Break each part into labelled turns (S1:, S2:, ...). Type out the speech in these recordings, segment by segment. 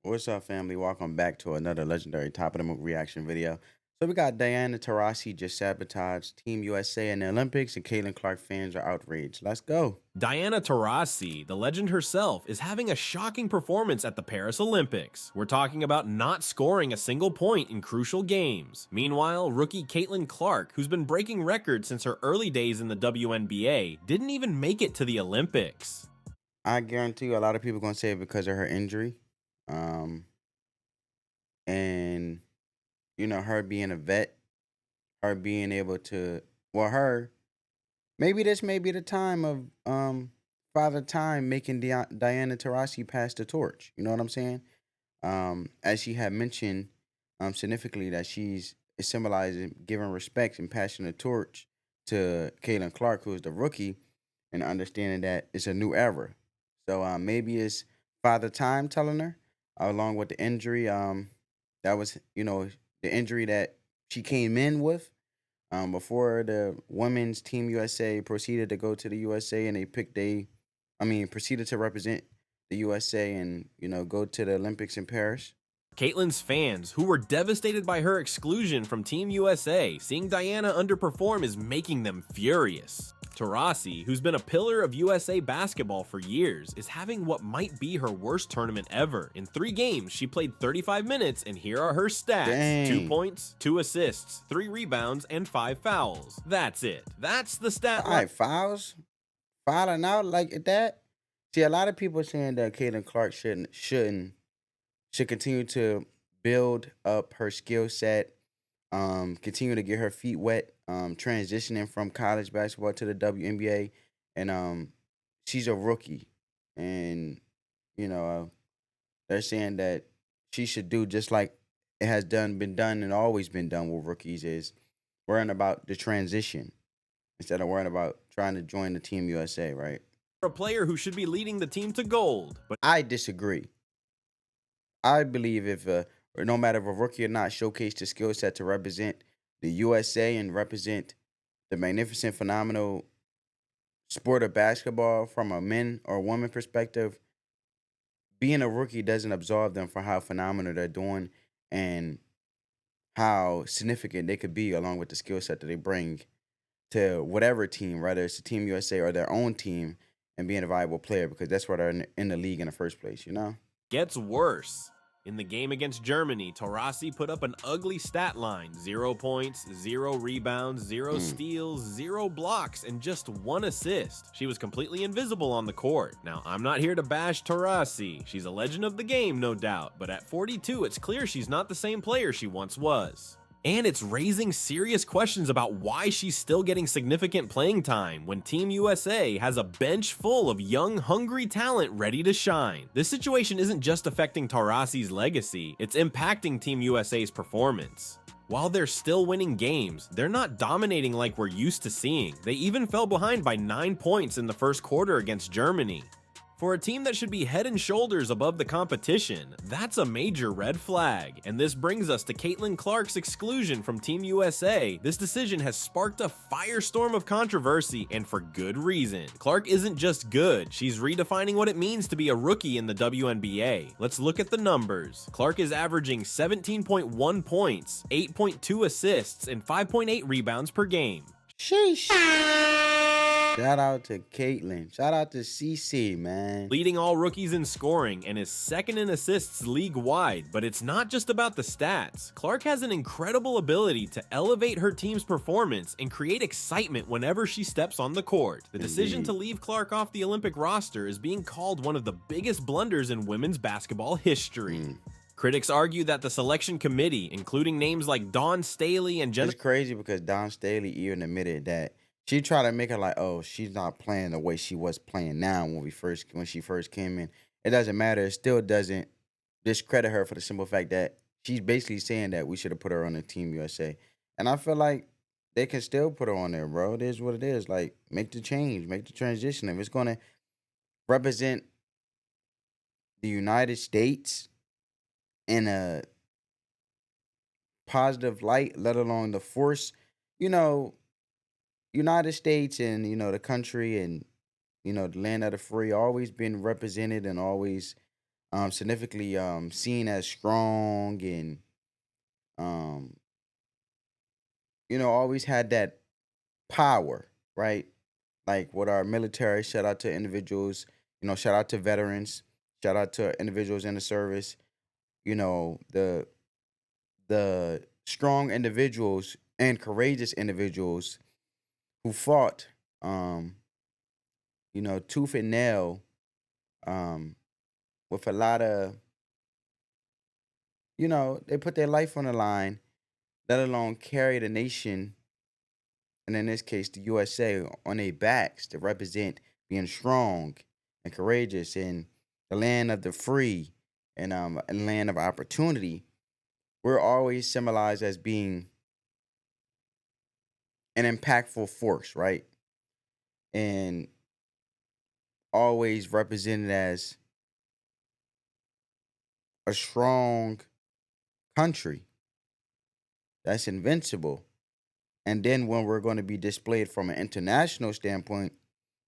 S1: What's up, family? Welcome back to another legendary top of the movie reaction video. So we got Diana Taurasi just sabotaged Team USA in the Olympics, and Caitlyn Clark fans are outraged. Let's go.
S2: Diana Taurasi, the legend herself, is having a shocking performance at the Paris Olympics. We're talking about not scoring a single point in crucial games. Meanwhile, rookie Caitlyn Clark, who's been breaking records since her early days in the WNBA, didn't even make it to the Olympics.
S1: I guarantee you, a lot of people gonna say it because of her injury, um, and her being a vet, her being able to, her maybe this may be the time of Father Time making Diana Taurasi pass the torch. You know what I'm saying? As she had mentioned significantly that she's symbolizing giving respect and passing the torch to Caitlin Clark, who is the rookie, and understanding that it's a new era. So maybe it's Father Time telling her, along with the injury, that was the injury that she came in with. Before the women's team USA proceeded to go to the USA and they proceeded to represent the USA and go to the Olympics in Paris.
S2: Caitlyn's fans, who were devastated by her exclusion from Team USA, seeing Diana underperform is making them furious. Taurasi, who's been a pillar of USA basketball for years, is having what might be her worst tournament ever. In 3 games, she played 35 minutes, and here are her stats.
S1: Dang.
S2: 2 points, 2 assists, 3 rebounds, and 5 fouls. That's it. That's the stat line.
S1: 5 fouls? Fouling out like that? See, a lot of people are saying that Caitlin Clark should continue to build up her skill set, continue to get her feet wet, transitioning from college basketball to the WNBA, and she's a rookie, and you know uh, they're saying that she should do just like it has been done, and always been done with rookies, is worrying about the transition instead of worrying about trying to join the Team USA, right?
S2: A player who should be leading the team to gold, but
S1: I disagree. I believe if or no matter if a rookie or not showcase the skill set to represent the USA and represent the magnificent, phenomenal sport of basketball from a men or woman perspective, being a rookie doesn't absolve them for how phenomenal they're doing and how significant they could be along with the skill set that they bring to whatever team, whether it's the Team USA or their own team, and being a viable player because that's why they're in the league in the first place,
S2: gets worse. In the game against Germany, Taurasi put up an ugly stat line: 0 points, 0 rebounds, 0 steals, 0 blocks, and just 1 assist. She was completely invisible on the court. Now, I'm not here to bash Taurasi. She's a legend of the game, no doubt, but at 42, it's clear she's not the same player she once was. And it's raising serious questions about why she's still getting significant playing time when Team USA has a bench full of young, hungry talent ready to shine. This situation isn't just affecting Taurasi's legacy, it's impacting Team USA's performance. While they're still winning games, they're not dominating like we're used to seeing. They even fell behind by 9 points in the first quarter against Germany. For a team that should be head and shoulders above the competition, that's a major red flag. And this brings us to Caitlyn Clark's exclusion from Team USA. This decision has sparked a firestorm of controversy, and for good reason. Clark isn't just good, she's redefining what it means to be a rookie in the WNBA. Let's look at the numbers. Clark is averaging 17.1 points, 8.2 assists, and 5.8 rebounds per game.
S1: Sheesh. Shout out to Caitlyn. Shout out to CC, man.
S2: Leading all rookies in scoring and is second in assists league-wide, but it's not just about the stats. Clark has an incredible ability to elevate her team's performance and create excitement whenever she steps on the court. The decision to leave Clark off the Olympic roster is being called one of the biggest blunders in women's basketball history. Critics argue that the selection committee, including names like Dawn Staley and
S1: It's crazy because Dawn Staley even admitted that she tried to make it like, oh, she's not playing the way she was playing now when she first came in. It doesn't matter. It still doesn't discredit her for the simple fact that she's basically saying that we should have put her on the Team USA. And I feel like they can still put her on there, bro. It is what it is. Like, make the change, make the transition. If it's going to represent the United States in a positive light, let alone the force, United States and the country and the land of the free always been represented and always significantly seen as strong and um, always had that power, right? Like with our military, shout out to individuals, shout out to veterans, shout out to individuals in the service, the strong individuals and courageous individuals who fought tooth and nail, um, with a lot of, they put their life on the line, let alone carry the nation, and in this case, the USA, on their backs to represent being strong and courageous in the land of the free and a land of opportunity. We're always symbolized as being an impactful force, right? And always represented as a strong country that's invincible. And then when we're going to be displayed from an international standpoint,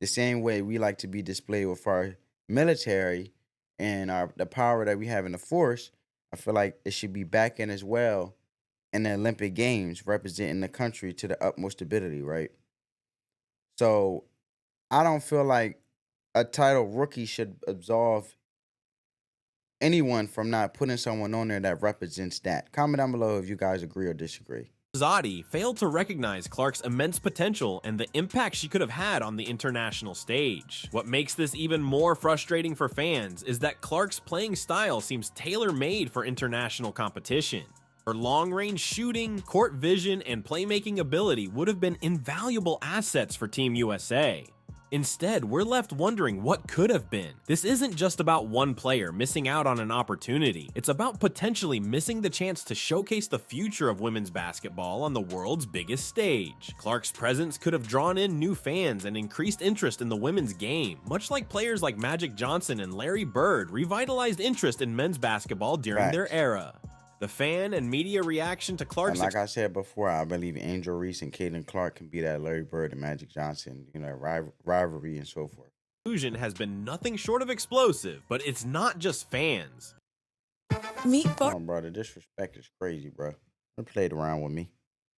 S1: the same way we like to be displayed with our military and the power that we have in the force, I feel like it should be back in as well in the Olympic Games, representing the country to the utmost ability, right? So I don't feel like a title rookie should absolve anyone from not putting someone on there that represents that. Comment down below if you guys agree or disagree.
S2: Zadi failed to recognize Clark's immense potential and the impact she could have had on the international stage. What makes this even more frustrating for fans is that Clark's playing style seems tailor-made for international competition. Her long-range shooting, court vision, and playmaking ability would have been invaluable assets for Team USA. Instead, we're left wondering what could have been. This isn't just about one player missing out on an opportunity. It's about potentially missing the chance to showcase the future of women's basketball on the world's biggest stage. Clark's presence could have drawn in new fans and increased interest in the women's game, much like players like Magic Johnson and Larry Bird revitalized interest in men's basketball during their era. The fan and media reaction to Clark's...
S1: And like I said before, I believe Angel Reese and Caitlyn Clark can be that Larry Bird and Magic Johnson, rivalry and so forth.
S2: Exclusion has been nothing short of explosive, but it's not just fans.
S1: Come on, bro. The disrespect is crazy, bro. Don't play around with me.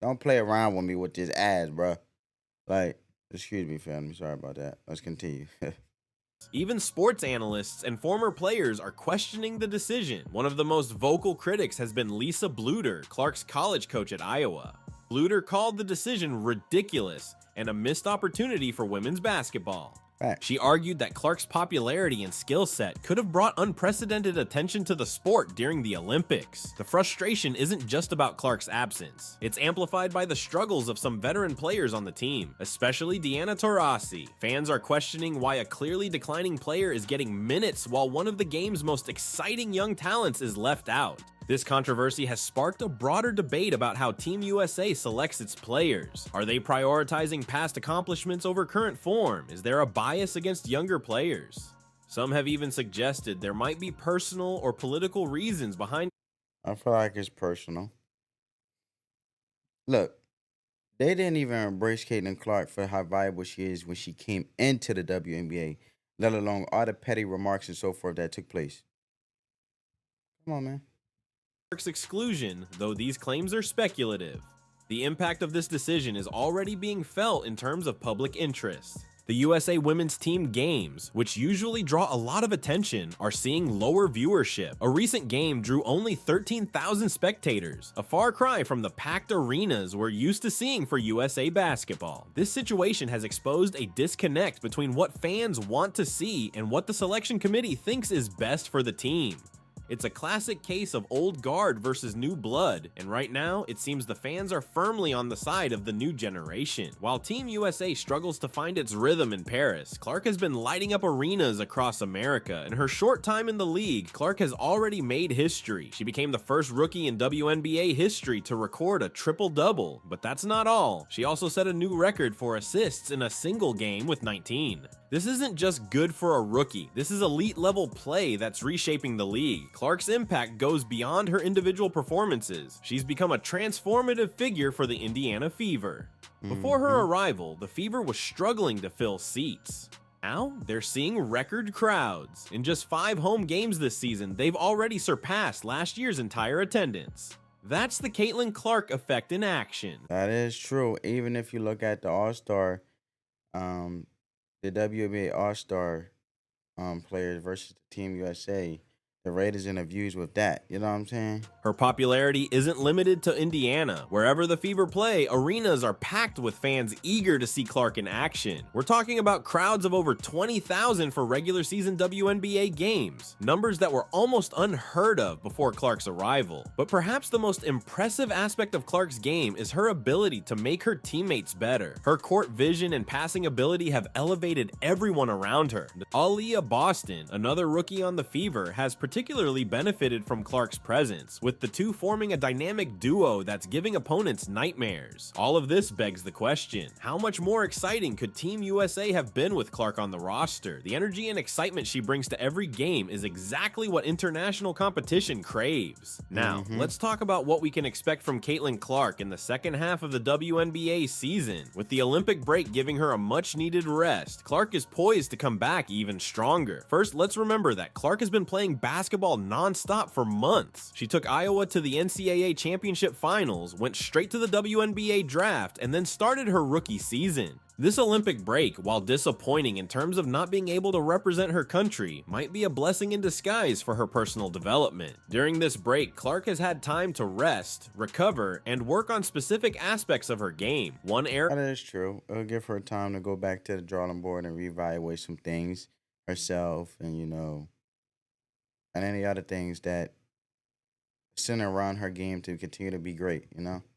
S1: Don't play around with me with this ass, bro. Like, excuse me, family. Sorry about that. Let's continue.
S2: Even sports analysts and former players are questioning the decision. One of the most vocal critics has been Lisa Bluter, Clark's college coach at Iowa. Bluter called the decision ridiculous and a missed opportunity for women's basketball. She argued that Clark's popularity and skill set could have brought unprecedented attention to the sport during the Olympics. The frustration isn't just about Clark's absence. It's amplified by the struggles of some veteran players on the team, especially Diana Taurasi. Fans are questioning why a clearly declining player is getting minutes while one of the game's most exciting young talents is left out. This controversy has sparked a broader debate about how Team USA selects its players. Are they prioritizing past accomplishments over current form? Is there a bias against younger players? Some have even suggested there might be personal or political reasons behind.
S1: I feel like it's personal. Look, they didn't even embrace Caitlyn Clark for how valuable she is when she came into the WNBA, let alone all the petty remarks and so forth that took place. Come on, man.
S2: Clark's exclusion, though these claims are speculative. The impact of this decision is already being felt in terms of public interest. The USA women's team games, which usually draw a lot of attention, are seeing lower viewership. A recent game drew only 13,000 spectators, a far cry from the packed arenas we're used to seeing for USA basketball. This situation has exposed a disconnect between what fans want to see and what the selection committee thinks is best for the team. It's a classic case of old guard versus new blood, and right now, it seems the fans are firmly on the side of the new generation. While Team USA struggles to find its rhythm in Paris, Clark has been lighting up arenas across America. In her short time in the league, Clark has already made history. She became the first rookie in WNBA history to record a triple-double, but that's not all. She also set a new record for assists in a single game with 19. This isn't just good for a rookie, this is elite-level play that's reshaping the league. Clark's impact goes beyond her individual performances. She's become a transformative figure for the Indiana Fever. Before her arrival, the Fever was struggling to fill seats. Now, they're seeing record crowds. In just 5 home games this season, they've already surpassed last year's entire attendance. That's the Caitlyn Clark effect in action.
S1: That is true. Even if you look at the All-Star, the WNBA All-Star players versus the Team USA, the ratings and the views with that. You know what I'm saying?
S2: Her popularity isn't limited to Indiana. Wherever the Fever play, arenas are packed with fans eager to see Clark in action. We're talking about crowds of over 20,000 for regular season WNBA games, numbers that were almost unheard of before Clark's arrival. But perhaps the most impressive aspect of Clark's game is her ability to make her teammates better. Her court vision and passing ability have elevated everyone around her. Aaliyah Boston, another rookie on the Fever, has particularly benefited from Clark's presence, with the two forming a dynamic duo that's giving opponents nightmares. All of this begs the question, how much more exciting could Team USA have been with Clark on the roster? The energy and excitement she brings to every game is exactly what international competition craves. Now, let's talk about what we can expect from Caitlyn Clark in the second half of the WNBA season. With the Olympic break giving her a much-needed rest, Clark is poised to come back even stronger. First, let's remember that Clark has been playing basketball non-stop for months. She took Iowa to the NCAA championship finals, went straight to the WNBA draft, and then started her rookie season. This Olympic break, while disappointing in terms of not being able to represent her country, might be a blessing in disguise for her personal development. During this break, Clark has had time to rest, recover, and work on specific aspects of her game. One area
S1: That is true. It'll give her time to go back to the drawing board and reevaluate some things herself and, and any other things that center around her game to continue to be great,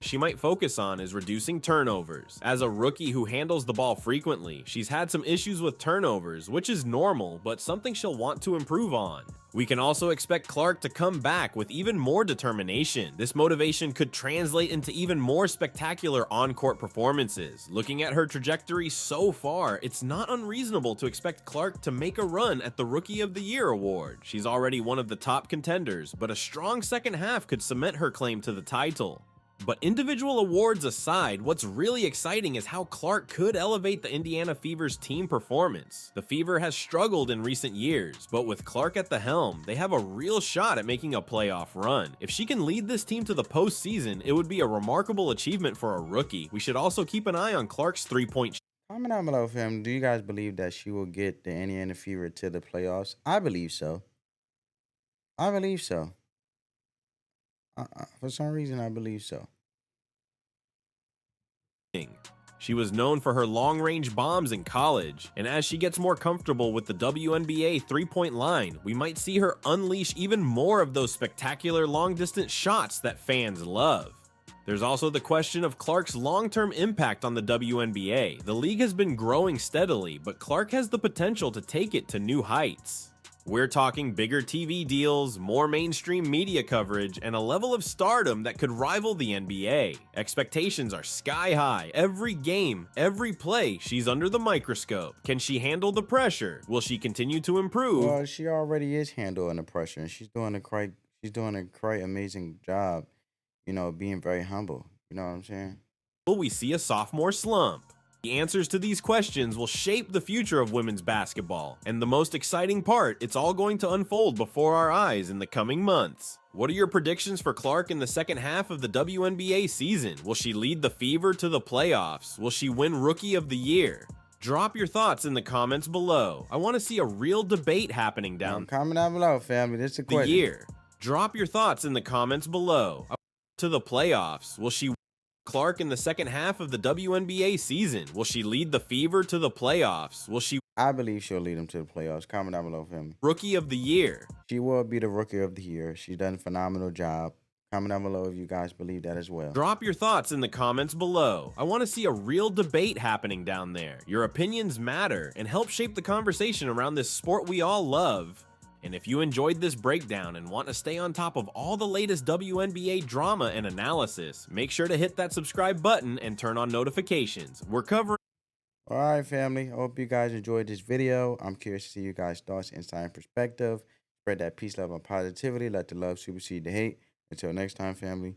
S2: she might focus on is reducing turnovers. As a rookie who handles the ball frequently, she's had some issues with turnovers, which is normal, but something she'll want to improve on. We can also expect Clark to come back with even more determination. This motivation could translate into even more spectacular on-court performances. Looking at her trajectory so far, it's not unreasonable to expect Clark to make a run at the Rookie of the Year award. She's already one of the top contenders, but a strong second half could cement her claim to the title. But individual awards aside, what's really exciting is how Clark could elevate the Indiana Fever's team performance. The Fever has struggled in recent years, but with Clark at the helm, they have a real shot at making a playoff run. If she can lead this team to the postseason, it would be a remarkable achievement for a rookie. We should also keep an eye on Clark's three-point.
S1: Comment down below, fam. Do you guys believe that she will get the Indiana Fever to the playoffs? I believe so. I believe so. For some reason, I believe so.
S2: She was known for her long-range bombs in college, and as she gets more comfortable with the WNBA three-point line, we might see her unleash even more of those spectacular long-distance shots that fans love. There's also the question of Clark's long-term impact on the WNBA. The league has been growing steadily, but Clark has the potential to take it to new heights. We're talking bigger TV deals, more mainstream media coverage, and a level of stardom that could rival the NBA. Expectations are sky high. Every game, every play, she's under the microscope. Can she handle the pressure? Will she continue to improve?
S1: Well, she already is handling the pressure, and she's doing a quite amazing job, being very humble. You know what I'm saying?
S2: Will we see a sophomore slump? The answers to these questions will shape the future of women's basketball, and the most exciting part, it's all going to unfold before our eyes in the coming months. What are your predictions for Clark in the second half of the WNBA season? Will she lead the Fever to the playoffs? Will she win Rookie of the Year? Drop your thoughts in the comments below. I want to see a real debate happening
S1: comment down below, family. This is a question.
S2: Drop your thoughts in the comments below. To the playoffs. Will she Clark in the second half of the WNBA season? Will she lead the Fever to the playoffs?
S1: I believe she'll lead them to the playoffs. Comment down below, family.
S2: Rookie of the Year.
S1: She will be the Rookie of the Year. She's done a phenomenal job. Comment down below if you guys believe that as well.
S2: Drop your thoughts in the comments below. I want to see a real debate happening down there. Your opinions matter and help shape the conversation around this sport we all love. And if you enjoyed this breakdown and want to stay on top of all the latest WNBA drama and analysis, make sure to hit that subscribe button and turn on notifications. We're covering.
S1: All right, family. I hope you guys enjoyed this video. I'm curious to see you guys' thoughts, insight, and perspective. Spread that peace, love, and positivity. Let the love supersede the hate. Until next time, family.